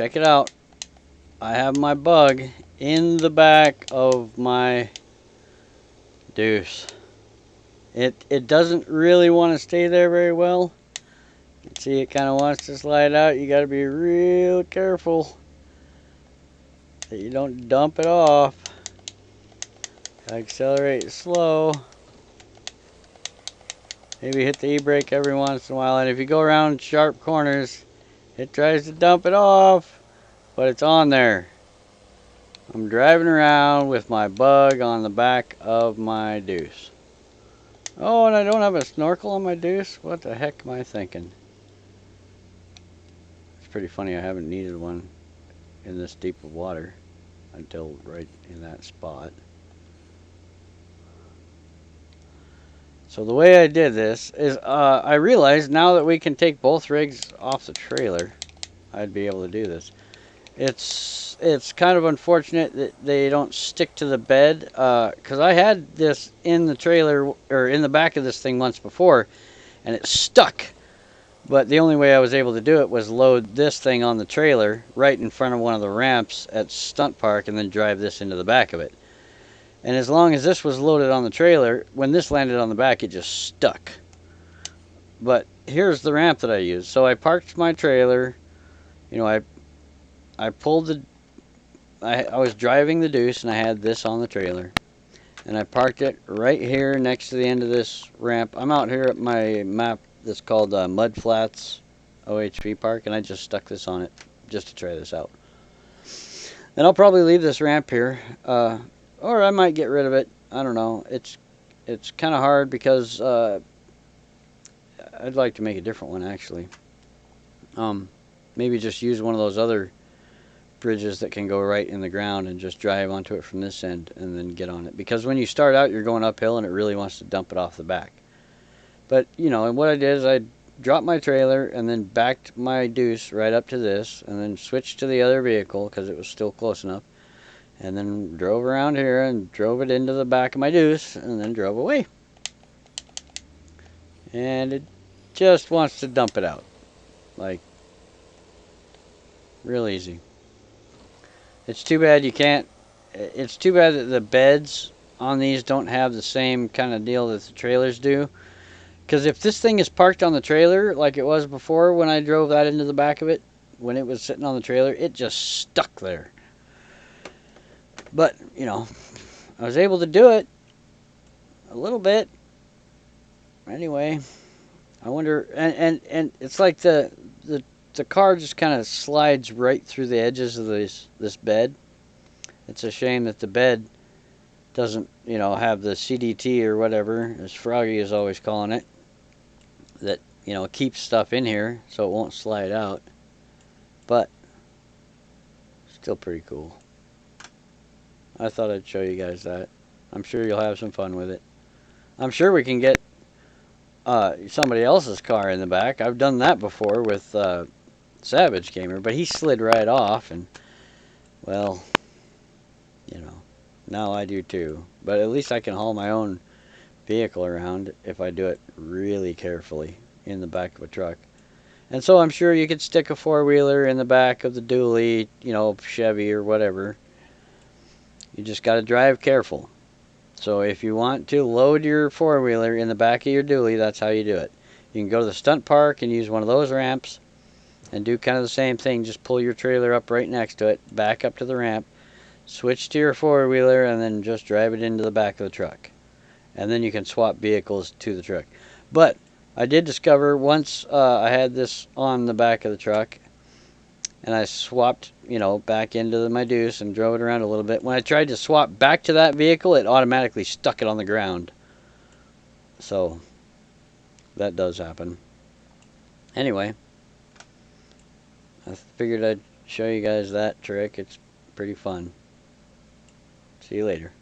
check it out. I have my bug in the back of my Deuce. It doesn't really want to stay there very well. You can see it kind of wants to slide out. You got to be real careful that you don't dump it off. Accelerate slow. Maybe hit the e-brake every once in a while. And if you go around sharp corners, it tries to dump it off, but it's on there. I'm driving around with my bug on the back of my Deuce. Oh, and I don't have a snorkel on my Deuce? What the heck am I thinking? It's pretty funny, I haven't needed one in this deep of water until right in that spot. So the way I did this is I realized now that we can take both rigs off the trailer, I'd be able to do this. It's kind of unfortunate that they don't stick to the bed, because I had this in the trailer or in the back of this thing once before, and it stuck. But the only way I was able to do it was load this thing on the trailer right in front of one of the ramps at Stunt Park and then drive this into the back of it. And as long as this was loaded on the trailer, when this landed on the back, it just stuck. But here's the ramp that I used. So I parked my trailer. You know, I pulled the... I was driving the Deuce, and I had this on the trailer. And I parked it right here next to the end of this ramp. I'm out here at my map that's called Mud Flats OHV Park, and I just stuck this on it just to try this out. And I'll probably leave this ramp here, or I might get rid of it. I don't know. It's kind of hard because I'd like to make a different one, actually. Maybe just use one of those other bridges that can go right in the ground and just drive onto it from this end and then get on it. Because when you start out, you're going uphill and it really wants to dump it off the back. But, you know, and what I did is I dropped my trailer and then backed my Deuce right up to this and then switched to the other vehicle because it was still close enough. And then drove around here and drove it into the back of my Deuce and then drove away. And it just wants to dump it out. Like, real easy. It's too bad you can't... It's too bad that the beds on these don't have the same kind of deal that the trailers do. Because if this thing is parked on the trailer like it was before when I drove that into the back of it, when it was sitting on the trailer, it just stuck there. But, you know, I was able to do it a little bit. Anyway, I wonder... And it's like the car just kind of slides right through the edges of this bed. It's a shame that the bed doesn't, you know, have the CDT or whatever, as Froggy is always calling it, that, you know, keeps stuff in here so it won't slide out. But still pretty cool. I thought I'd show you guys that. I'm sure you'll have some fun with it. I'm sure we can get somebody else's car in the back. I've done that before with Savage Gamer, but he slid right off, and, well, you know, now I do too. But at least I can haul my own vehicle around if I do it really carefully in the back of a truck. And so I'm sure you could stick a four-wheeler in the back of the dually, you know, Chevy or whatever. You just got to drive careful. So if you want to load your four-wheeler in the back of your dually, that's how you do it. You can go to the stunt park and use one of those ramps and do kind of the same thing. Just pull your trailer up right next to it, back up to the ramp, switch to your four-wheeler, and then just drive it into the back of the truck. And then you can swap vehicles to the truck. But I did discover once I had this on the back of the truck, and I swapped, you know, back into my Deuce and drove it around a little bit. When I tried to swap back to that vehicle, it automatically stuck it on the ground. So that does happen. Anyway, I figured I'd show you guys that trick. It's pretty fun. See you later.